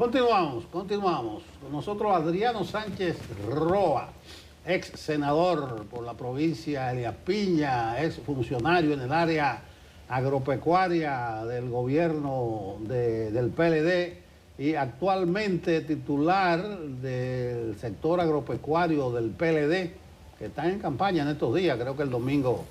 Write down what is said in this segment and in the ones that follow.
Continuamos. Con nosotros Adriano Sánchez Roa, ex senador por la provincia de Elías Piña, ex funcionario en el área agropecuaria del gobierno del PLD y actualmente titular del sector agropecuario del PLD, que está en campaña en estos días, creo que el domingo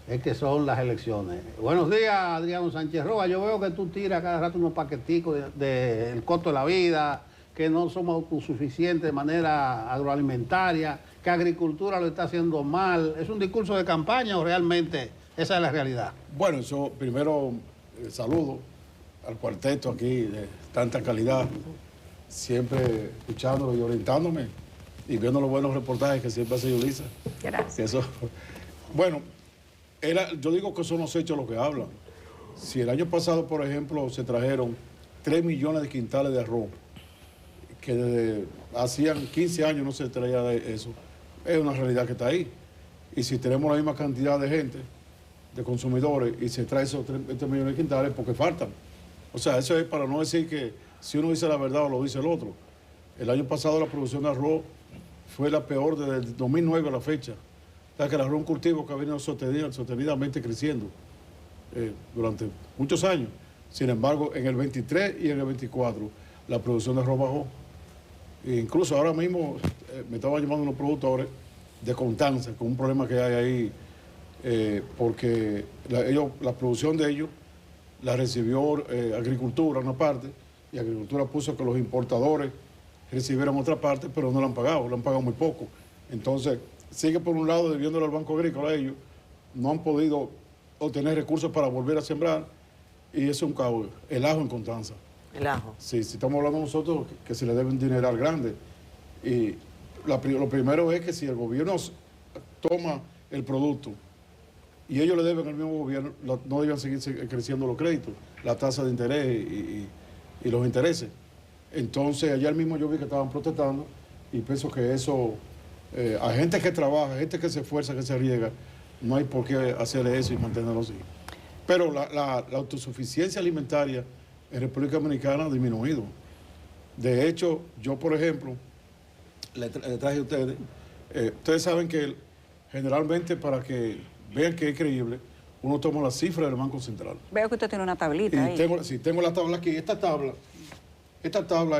es que son las elecciones. Buenos días, Adriano Sánchez Roa. Yo veo que tú tiras cada rato unos paqueticos del costo de la vida, que no somos autosuficientes de manera agroalimentaria, que agricultura lo está haciendo mal. ¿Es un discurso de campaña o realmente esa es la realidad? Bueno, yo primero saludo al cuarteto aquí de tanta calidad, siempre escuchándolo y orientándome y viendo los buenos reportajes que siempre hace Yulisa. Gracias. Bueno, yo digo que son los hechos los que hablan. Si el año pasado, por ejemplo, se trajeron 3 millones de quintales de arroz, que desde hacían 15 años no se traía de eso, es una realidad que está ahí. Y si tenemos la misma cantidad de gente, de consumidores, y se trae esos 3 millones de quintales, porque faltan. O sea, eso es para no decir que si uno dice la verdad o lo dice el otro. El año pasado la producción de arroz fue la peor desde el 2009 a la fecha. O sea, que el arroz es un cultivo que ha venido sostenidamente creciendo durante muchos años. Sin embargo, en el 23 y en el 24, la producción de arroz bajó. E incluso ahora mismo me estaban llamando unos productores de Constanza, con un problema que hay ahí, porque la producción de ellos la recibió Agricultura una parte, y Agricultura puso que los importadores recibieran otra parte, pero no lo han pagado muy poco. Entonces, sigue por un lado debiéndole al Banco Agrícola a ellos, no han podido obtener recursos para volver a sembrar, y eso es un caos. El ajo en Constanza. El ajo. Sí, si estamos hablando nosotros que se le debe un dineral grande. Y lo primero es que si el gobierno toma el producto y ellos le deben al mismo gobierno, no deben seguir creciendo los créditos, la tasa de interés y los intereses. Entonces, ayer mismo yo vi que estaban protestando y pienso que eso, a gente que trabaja, gente que se esfuerza, que se arriesga, no hay por qué hacerle eso y mantenerlo así. Pero la autosuficiencia alimentaria en República Dominicana ha disminuido. De hecho, yo, por ejemplo, le traje a ustedes, ustedes saben que generalmente para que vean que es creíble, uno toma la cifra del Banco Central. Veo que usted tiene una tablita ahí. Tengo la tabla aquí. Esta tabla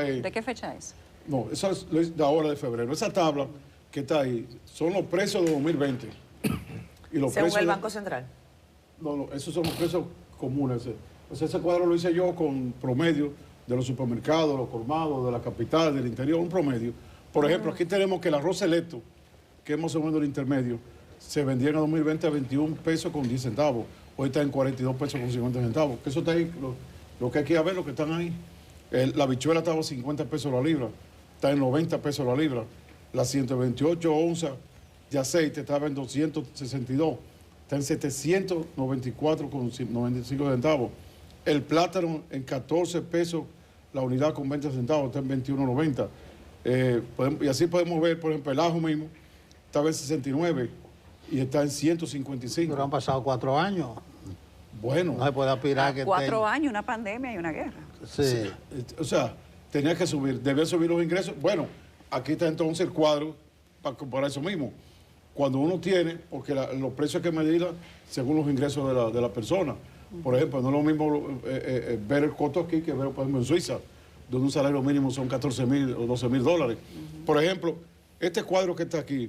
es... ¿De qué fecha es? No, esa es de ahora de febrero. Esa tabla que está ahí son los precios de 2020. Y los Según precios el Banco Central. No, esos son los precios comunes. O sea, ese cuadro lo hice yo con promedio de los supermercados, los colmados, de la capital, del interior, un promedio. Por ejemplo, aquí tenemos que el arroz selecto, que hemos segundo el intermedio, se vendía en el 2020 a 21 pesos con 10 centavos. Hoy está en 42 pesos con 50 centavos. Que eso está ahí, lo que hay que ver, lo que están ahí. La habichuela estaba a 50 pesos la libra, está en 90 pesos la libra. La 128 onzas de aceite estaba en 262, está en 794 con 95 centavos. El plátano en 14 pesos la unidad con 20 centavos, está en 21.90. Y así podemos ver, por ejemplo, el ajo mismo estaba en 69 y está en 155. Pero han pasado 4 años. Bueno. No se puede aspirar que 4 años, una pandemia y una guerra. Sí. O sea, tenía que subir, debía subir los ingresos. Bueno, aquí está entonces el cuadro para eso mismo. Cuando uno tiene, porque los precios hay que medirla según los ingresos de la persona. Por ejemplo, no es lo mismo ver el costo aquí que ver, por ejemplo, en Suiza, donde un salario mínimo son 14.000 o 12.000 dólares. Por ejemplo, este cuadro que está aquí,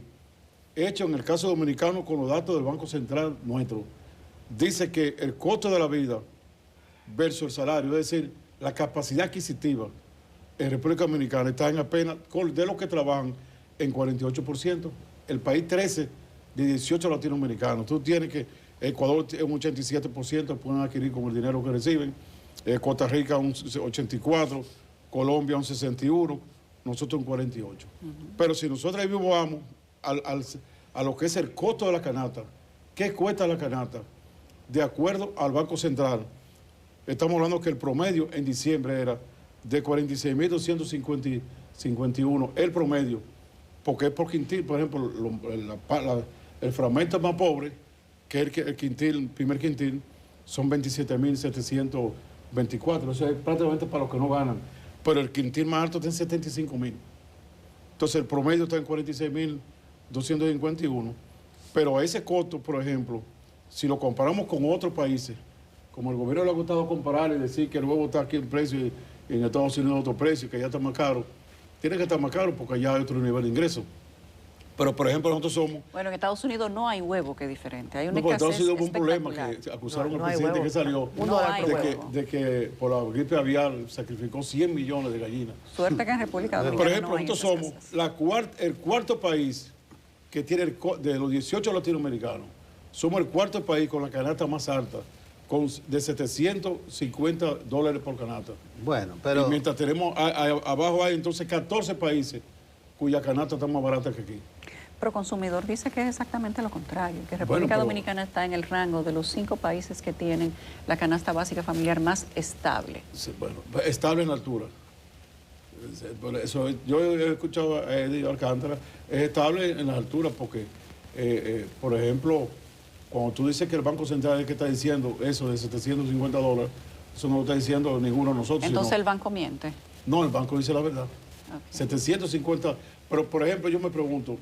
hecho en el caso dominicano con los datos del Banco Central nuestro, dice que el costo de la vida versus el salario, es decir, la capacidad adquisitiva en República Dominicana está en apenas, de los que trabajan, en 48%. El país 13 de 18 latinoamericanos. Tú tienes que Ecuador un 87% pueden adquirir con el dinero que reciben, Costa Rica un 84%, Colombia un 61%, nosotros un 48%. Pero si nosotros ahí mismo vamos a lo que es el costo de la canasta, ¿qué cuesta la canasta? De acuerdo al Banco Central, estamos hablando que el promedio en diciembre era de 46.251, el promedio, porque es por quintil. Por ejemplo, el fragmento más pobre, que es el primer quintil, son 27.724. O sea, es prácticamente para los que no ganan pero el quintil más alto está en 75,000. Entonces el promedio está en 46,251. Pero a ese costo, por ejemplo, si lo comparamos con otros países, como el gobierno le ha gustado comparar y decir que el huevo está aquí en precio y en Estados Unidos otro precio, que ya está más caro, tiene que estar más caro porque allá hay otro nivel de ingreso. Pero, por ejemplo, nosotros somos... Bueno, en Estados Unidos no hay huevo, que es diferente. Hay una No, escasez Estados Unidos hubo un problema espectacular. que acusaron No al presidente hay que salió No hay huevo. de que por la gripe aviar sacrificó 100 millones de gallinas. Suerte que en República Dominicana Por ejemplo, no hay nosotros esa somos escasez. el cuarto país que tiene, de los 18 latinoamericanos, somos el cuarto país con la canasta más alta, de $750 por canasta. Bueno, pero... Y mientras tenemos, abajo hay entonces 14 países cuya canasta está más barata que aquí. Pero Consumidor dice que es exactamente lo contrario, que República Dominicana está en el rango de los 5 países que tienen la canasta básica familiar más estable. Sí, bueno, estable en altura. Por eso, yo he escuchado a Eddie Alcántara, es estable en las alturas porque, por ejemplo, cuando tú dices que el Banco Central es el que está diciendo eso de $750, eso no lo está diciendo ninguno de nosotros. Entonces el banco miente. No, el banco dice la verdad. Okay. 750, pero por ejemplo yo me pregunto,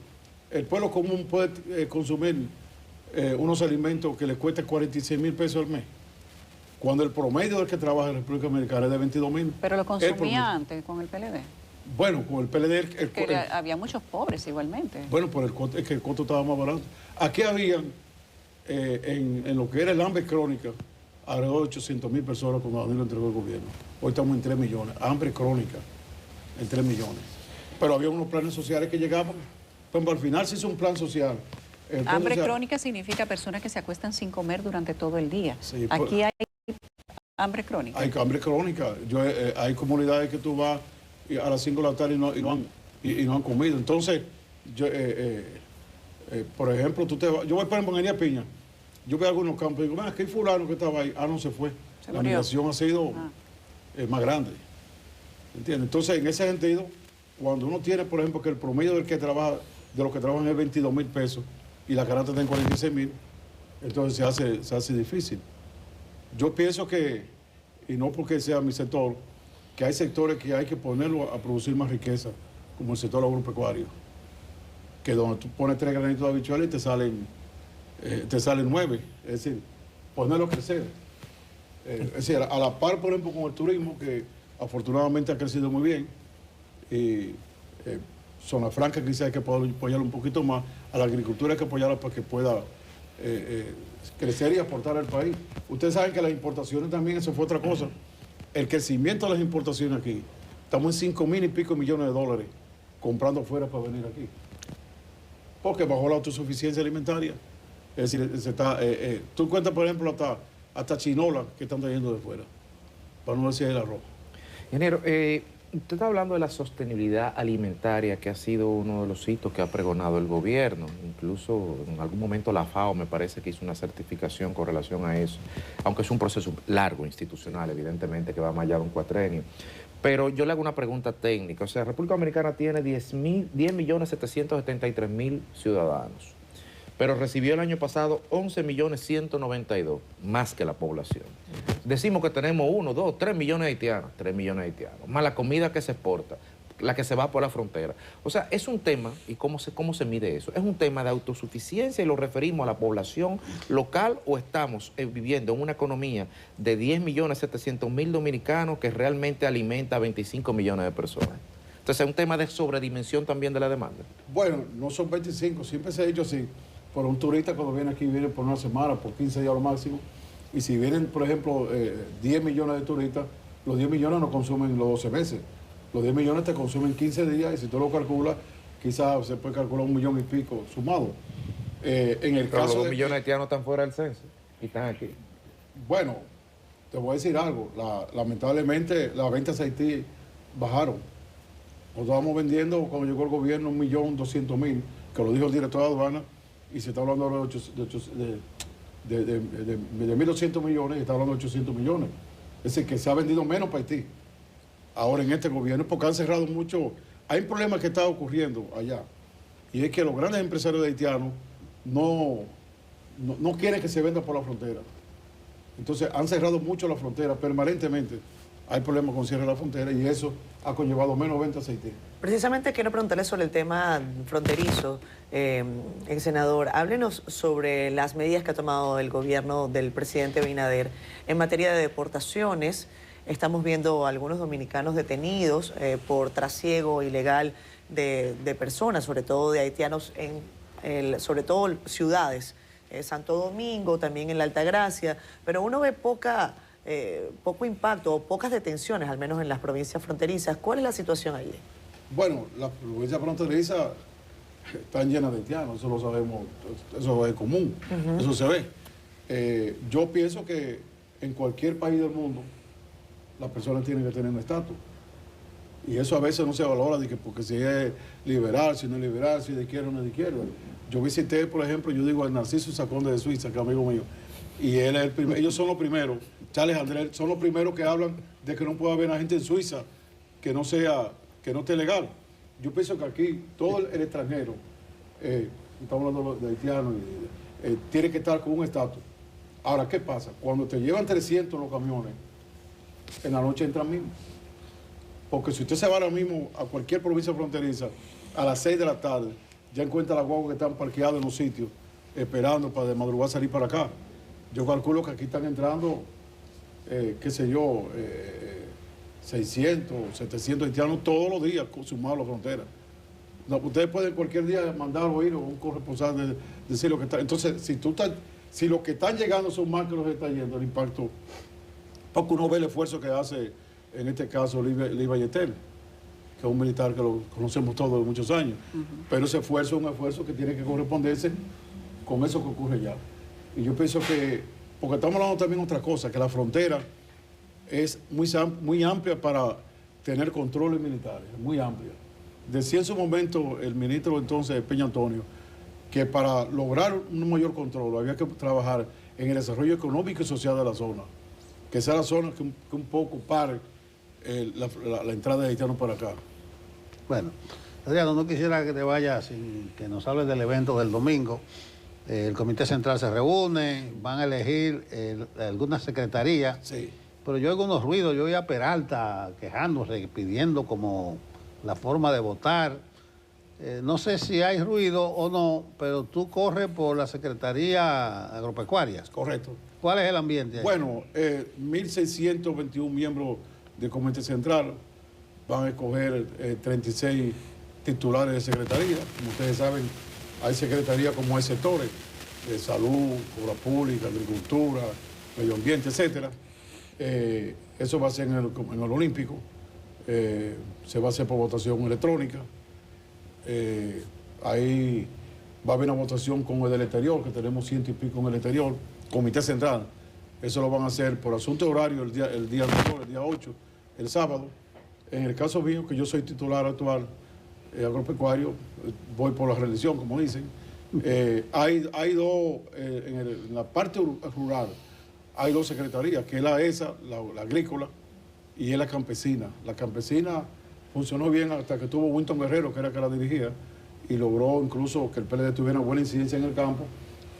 ¿el pueblo común puede consumir unos alimentos que le cueste 46,000 pesos al mes? Cuando el promedio del que trabaja en la República Dominicana es de 22,000. Pero lo consumía antes con el PLD. Bueno, con el PLD... había muchos pobres igualmente. Bueno, por es que el costo estaba más barato. Aquí habían, en lo que era el hambre crónica, alrededor de 800,000 personas cuando Danilo entregó el gobierno. Hoy estamos en 3 millones. Hambre crónica, en 3 millones. Pero había unos planes sociales que llegaban. Pues al final se hizo un plan social. Hambre crónica significa personas que se acuestan sin comer durante todo el día. Sí, aquí hay hambre crónica. Hay hambre crónica. Hay comunidades que tú vas a las 5 de la tarde y no han comido. Entonces, por ejemplo, yo voy por ejemplo en Elia Piña, yo veo algunos campos y digo, aquí hay fulano que estaba ahí, no se fue. La migración ha sido más grande. ¿Entiendes? Entonces, en ese sentido, cuando uno tiene, por ejemplo, que el promedio de los que trabajan es 22,000 pesos y la canasta está en 46,000, entonces se hace difícil. Yo pienso que, y no porque sea mi sector, que hay sectores que hay que ponerlo a producir más riqueza, como el sector agropecuario, que donde tú pones 3 granitos de habichuela y te salen 9, es decir, ponerlo a crecer. Es decir, a la par, por ejemplo, con el turismo, que afortunadamente ha crecido muy bien, y Zona Franca quizás hay que apoyarlo un poquito más, a la agricultura hay que apoyarla para que pueda crecer y aportar al país. Ustedes saben que las importaciones también, eso fue otra cosa. El crecimiento de las importaciones aquí, estamos en 5,000 y pico millones de dólares comprando afuera para venir aquí. Porque bajó la autosuficiencia alimentaria. Es decir, tú cuentas, por ejemplo, hasta chinola que están trayendo de fuera, para no decir el arroz. Ingeniero, usted está hablando de la sostenibilidad alimentaria, que ha sido uno de los hitos que ha pregonado el gobierno. Incluso en algún momento la FAO me parece que hizo una certificación con relación a eso, aunque es un proceso largo, institucional, evidentemente, que va más allá de un cuatrenio. Pero yo le hago una pregunta técnica. O sea, República Dominicana tiene 10.773.000 ciudadanos, pero recibió el año pasado 11.192.000, más que la población. Decimos que tenemos 1, 2, 3 millones de haitianos, 3 millones de haitianos, más la comida que se exporta, la que se va por la frontera. O sea, es un tema, ¿y cómo se mide eso? ¿Es un tema de autosuficiencia y lo referimos a la población local o estamos viviendo en una economía de 10.700.000 dominicanos que realmente alimenta a 25 millones de personas? Entonces, ¿es un tema de sobredimensión también de la demanda? Bueno, no son 25, siempre se ha dicho así. Pero un turista cuando viene aquí viene por una semana, por 15 días a lo máximo. Y si vienen, por ejemplo, 10 millones de turistas, los 10 millones no consumen los 12 meses. Los 10 millones te consumen 15 días y si tú lo calculas, quizás se puede calcular 1 millón y pico sumado. En el Pero caso los 2 millones de haitianos están fuera del censo y están aquí. Bueno, te voy a decir algo. Lamentablemente las ventas a Haití bajaron. Nosotros estábamos vendiendo cuando llegó el gobierno 1.200.000, que lo dijo el director de aduana, y se está hablando ahora de 1.200 millones y está hablando de 800 millones. Es decir, que se ha vendido menos para Haití ahora en este gobierno porque han cerrado mucho. Hay un problema que está ocurriendo allá y es que los grandes empresarios de haitianos no quieren que se venda por la frontera. Entonces han cerrado mucho la frontera permanentemente hay problemas con cierre de la frontera y eso ha conllevado menos ventas a Haití. Precisamente quiero preguntarle sobre el tema fronterizo, ex senador. Háblenos sobre las medidas que ha tomado el gobierno del presidente Abinader en materia de deportaciones. Estamos viendo a algunos dominicanos detenidos por trasiego ilegal de personas, sobre todo de haitianos, sobre todo ciudades, Santo Domingo, también en la Altagracia, pero uno ve poco impacto o pocas detenciones, al menos en las provincias fronterizas. ¿Cuál es la situación allí? Bueno, las provincias fronterizas están llenas de haitianos, eso lo sabemos, eso es común, eso se ve. Yo pienso que en cualquier país del mundo las personas tienen que tener un estatus. Y eso a veces no se valora de que porque si es liberal, si no es liberal, si es de izquierda o no es de izquierda. Yo visité, por ejemplo, yo digo al Narciso Saconde de Suiza, que es amigo mío, y él es el primero, ellos son los primeros, Charles Andrés, son los primeros que hablan de que no puede haber gente en Suiza que no esté legal. Yo pienso que aquí todo el extranjero, estamos hablando de haitianos, tiene que estar con un estatus. Ahora, ¿qué pasa? Cuando te llevan 300 los camiones, en la noche entran mismo. Porque si usted se va ahora mismo a cualquier provincia fronteriza, a las 6 de la tarde, ya encuentra las guaguas que están parqueadas en los sitios, esperando para de madrugada salir para acá. Yo calculo que aquí están entrando, qué sé yo, 600, 700 haitianos todos los días sumados a la frontera. No, ustedes pueden cualquier día mandar a oír o un corresponsal de decir lo que está. Entonces, si los que están llegando son más que los que están yendo, el impacto, porque uno ve el esfuerzo que hace, en este caso, Lee Valletel, que es un militar que lo conocemos todos de muchos años. Pero ese esfuerzo es un esfuerzo que tiene que corresponderse con eso que ocurre ya. Y yo pienso que, porque estamos hablando también de otra cosa, que la frontera es muy amplia para tener controles militares, muy amplia. Decía en su momento el ministro entonces, Peña Antonio, que para lograr un mayor control había que trabajar en el desarrollo económico y social de la zona, que sea la zona que un poco pare la entrada de haitianos para acá. Bueno, Adriano, no quisiera que te vayas sin que nos hables del evento del domingo. El Comité Central se reúne, van a elegir alguna secretaría. Sí. Pero yo oigo unos ruidos, yo oí a Peralta quejándose, pidiendo como la forma de votar. No sé si hay ruido o no, pero tú corres por la Secretaría Agropecuaria. Correcto. ¿Cuál es el ambiente ahí? Bueno, 1.621 miembros del Comité Central van a escoger 36 titulares de secretaría. Como ustedes saben, hay secretarías como hay sectores de salud, obra pública, agricultura, medio ambiente, etcétera. Eso va a ser en el Olímpico, se va a hacer por votación electrónica. Ahí va a haber una votación con el del exterior, que tenemos 100 y pico en el exterior, Comité Central. Eso lo van a hacer por asunto horario el día anterior, el día 8, el sábado. En el caso mío, que yo soy titular actual agropecuario, voy por la reelección, como dicen. Hay dos, en la parte rural, hay dos secretarías, que es la ESA, la agrícola, y es la campesina. La campesina funcionó bien hasta que tuvo Winton Guerrero, que era que la dirigía, y logró incluso que el PLD tuviera buena incidencia en el campo.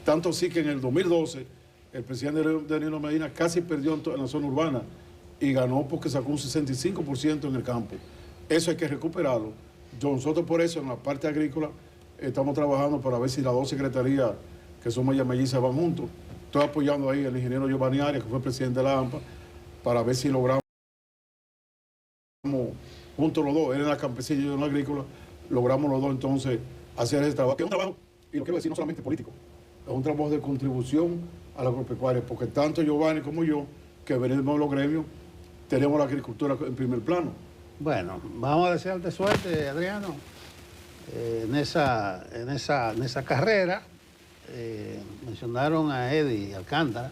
Tanto así que en el 2012, el presidente Danilo Medina casi perdió en la zona urbana y ganó porque sacó un 65% en el campo. Eso hay que recuperarlo. Nosotros por eso en la parte agrícola estamos trabajando para ver si las dos secretarías que son mellizas van juntos. Estoy apoyando ahí al ingeniero Giovanni Arias, que fue presidente de la AMPA, para ver si logramos juntos los dos, él en la campesina y yo en la agrícola, logramos los dos entonces hacer ese trabajo, que es un trabajo, y lo quiero decir, no solamente político, es un trabajo de contribución a la agropecuaria, porque tanto Giovanni como yo, que venimos de los gremios, tenemos la agricultura en primer plano. Bueno, vamos a desearte suerte, Adriano, en esa carrera. Mencionaron a Eddie Alcántara.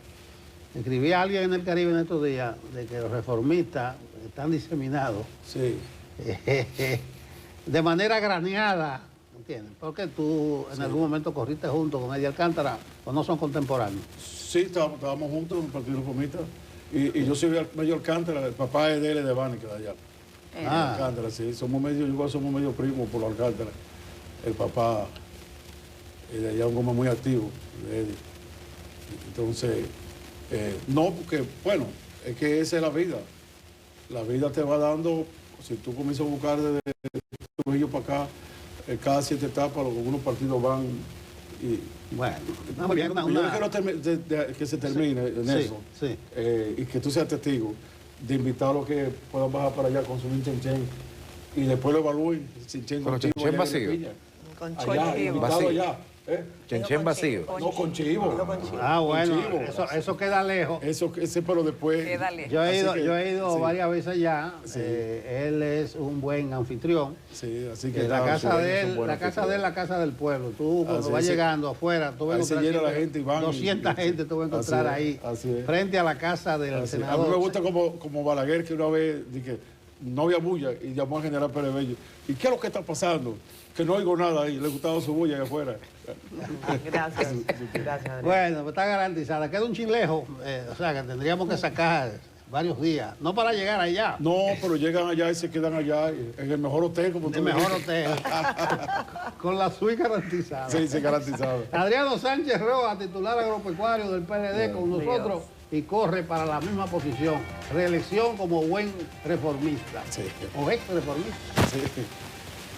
Escribí a alguien en el Caribe en estos días de que los reformistas están diseminados Sí. De manera graneada, ¿entiendes? Porque tú en algún momento corriste junto con Eddie Alcántara, o no son contemporáneos. Sí, estábamos juntos en el Partido Reformista. Y yo soy Mayor Alcántara, el papá es de él, de Bani, que de allá. Alcántara, sí. Somos medio primos por los Alcántara. El papá de allá un hombre muy activo, de Eddie. Entonces, no, porque, bueno, es que esa es la vida. la vida te va dando, si tú comienzas a buscar desde Trujillo para acá, cada 7 etapas, algunos partidos van y... Bueno, Yo no quiero que se termine en eso, sí. Y que tú seas testigo de invitar a los que puedan bajar para allá, consumir chenchen, y después lo evalúen, chenchen Con contigo, chenchen allá en vacío. Piña. Con Allá, chivo. invitado Vacío. allá. Chenchen vacío. No, con chivo. Digo con chivo. Ah, bueno, chivo. eso queda lejos. Ese, pero después... Quédale. Yo he Así ido sí. varias veces allá. Sí. Él es un buen anfitrión. Sí, así que La nada, casa de es un él, buen la casa de él, la casa del pueblo. Tú cuando Así vas es. llegando afuera, tú vas a Ahí se encontrar llena la siempre gente y van 200 gente tú vas a encontrar Así es, ahí, así es. frente a la casa del así. A senador. mí me gusta como Balaguer, que una vez dije, no había bulla, y llamó al general Pérez Bello. ¿Y qué es lo que está pasando? Que no oigo nada ahí, le gustaba su bulla allá afuera. Gracias. Gracias, Adrián. Bueno, pues está garantizada. Queda un chinlejo, o sea que tendríamos que sacar varios días, no para llegar allá, No, pero llegan allá y se quedan allá, en el mejor hotel, como el tú mejor dijiste. hotel, con la suite garantizada. Sí, sí, garantizado. Adriano Sánchez Roa, titular agropecuario del PLD, con nosotros y corre para la misma posición. Reelección como buen reformista. Sí. O ex reformista. Sí.